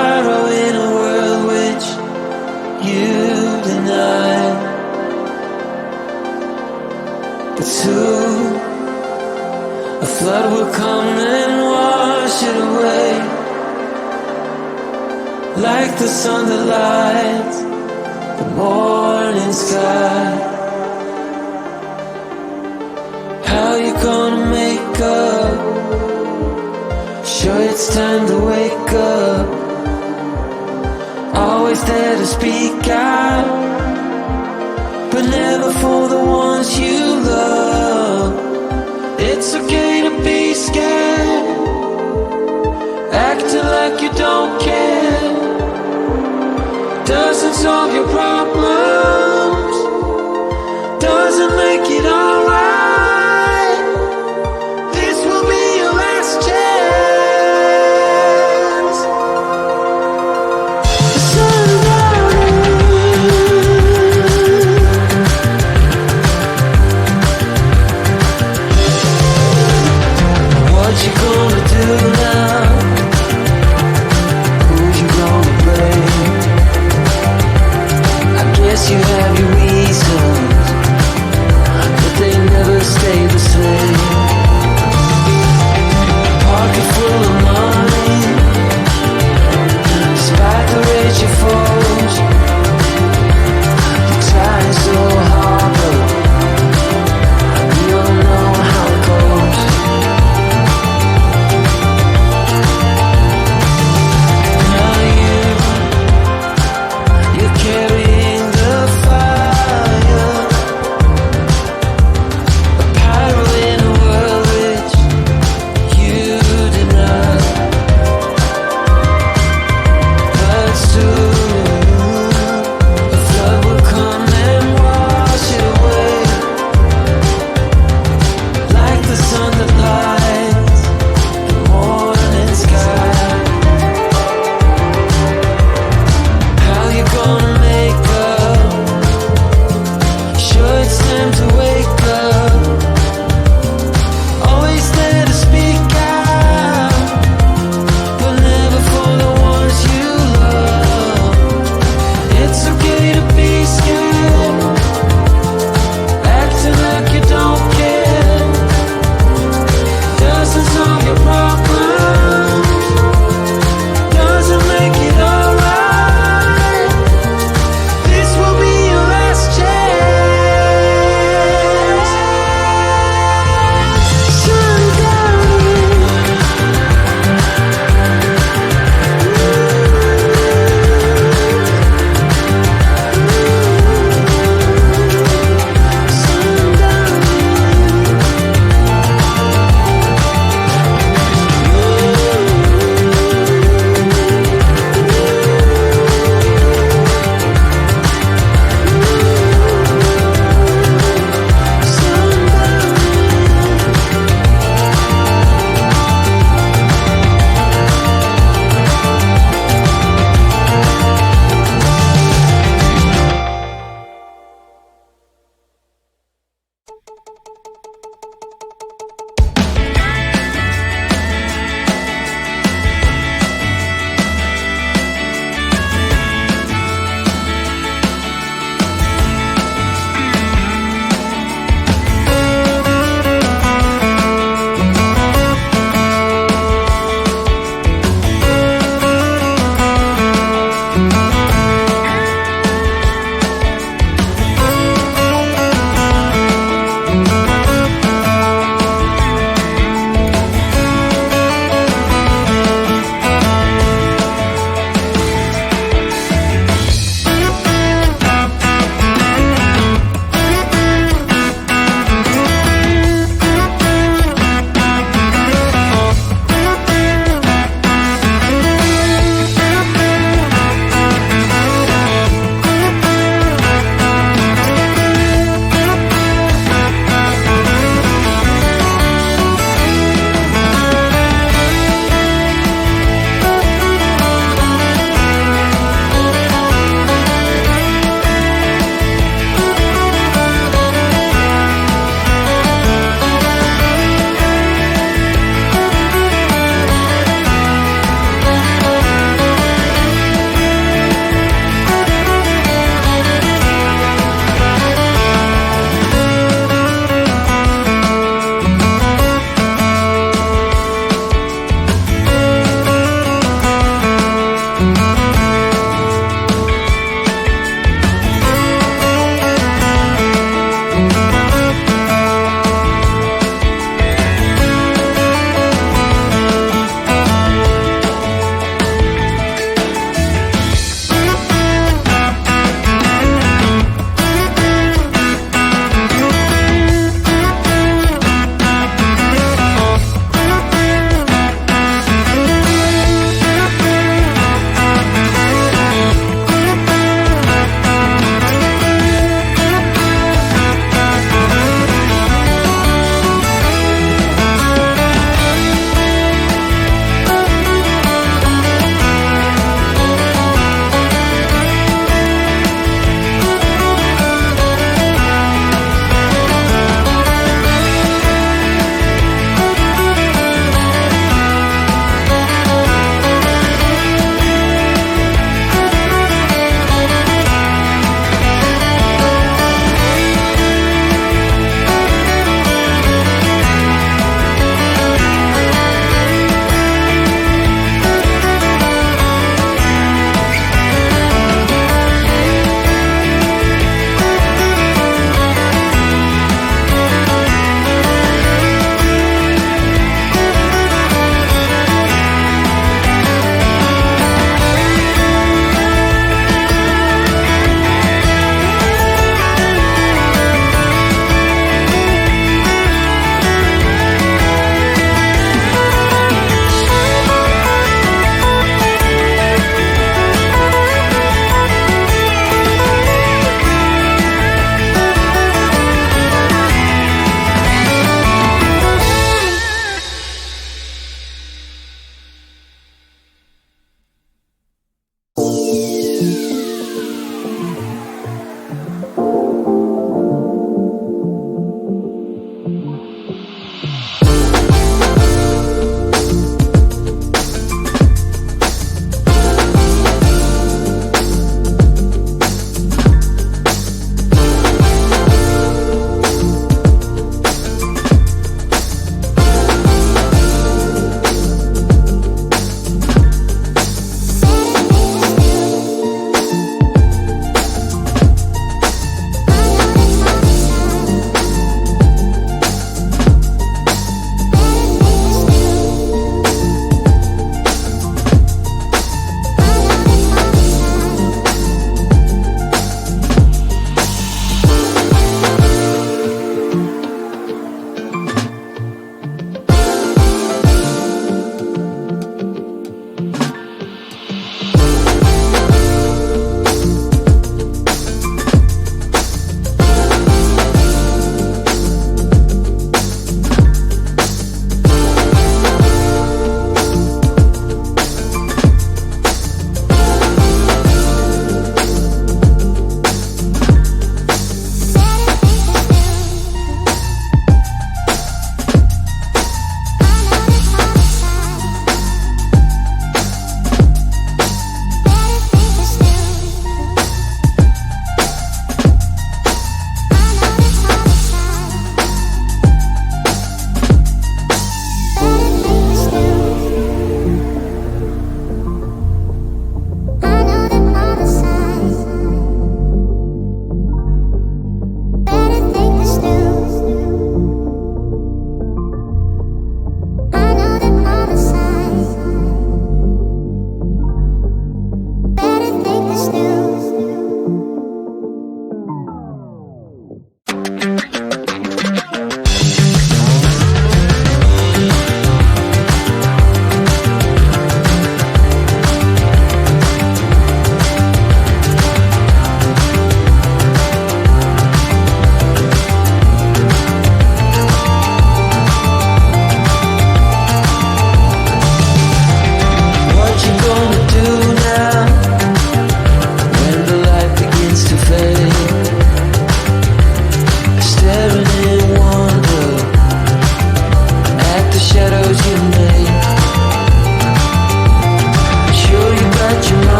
sorrow in a world which you deny. But soon a flood will come and wash it away, like the sun that lights the morning sky. How you gonna make up? Sure it's time to wake up. Always there to speak out, but never for the ones you love. It's okay to be scared, acting like you don't care. Doesn't solve your problems, doesn't make it alright. You have your reasons,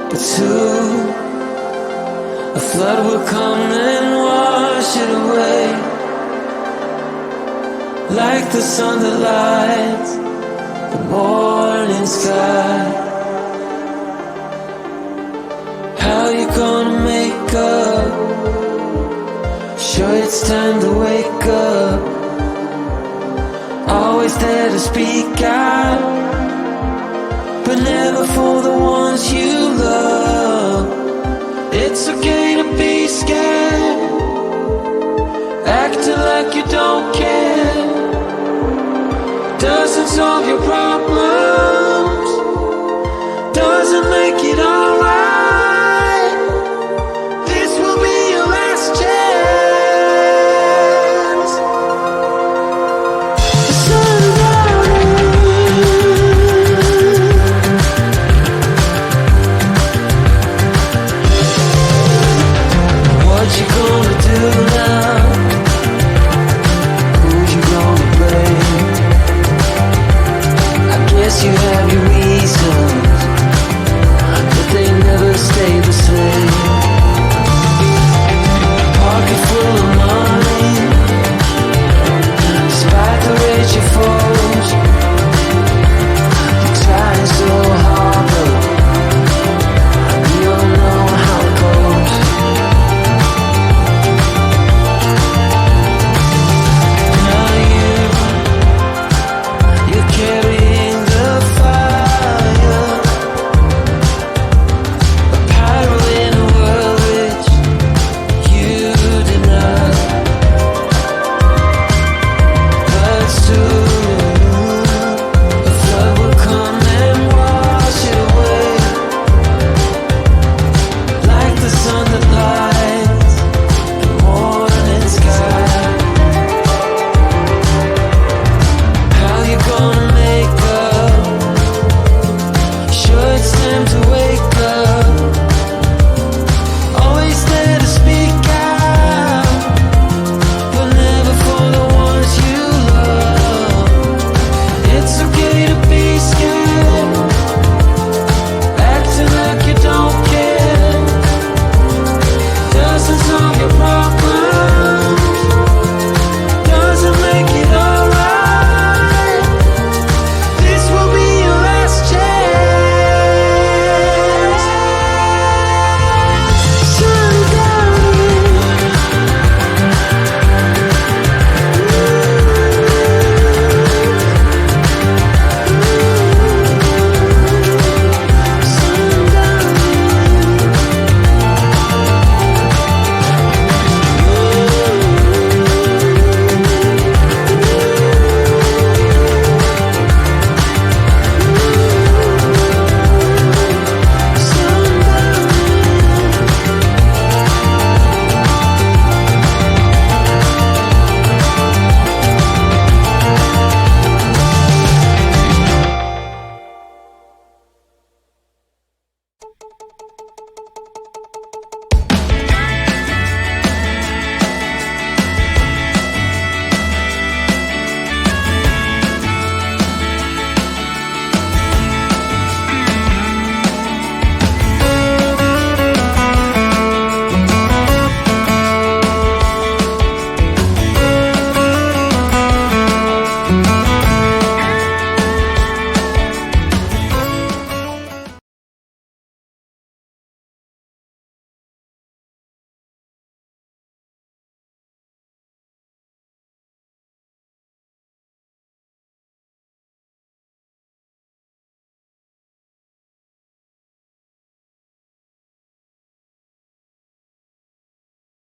but soon a flood will come and wash it away, like the sun that lights the morning sky. How you gonna make up? Sure, it's time to wake up. Always there to speak out, but never for the ones you love. It's okay to be scared, acting like you don't care doesn't solve your problems, doesn't make it alright. This will be your last chance. The sun's what you gonna do now? Who you gonna blame? I guess you have your reasons, but they never stay the same. Pocket full of money, despite the rage you foes. You're trying so hard, but you don't know how it goes. Now you're carrying the fire, a pyro in a world which you deny. But soon a flood will come and wash it away, like the sun that lights the morning sky. How you gonna make up? Sure, it's time to wake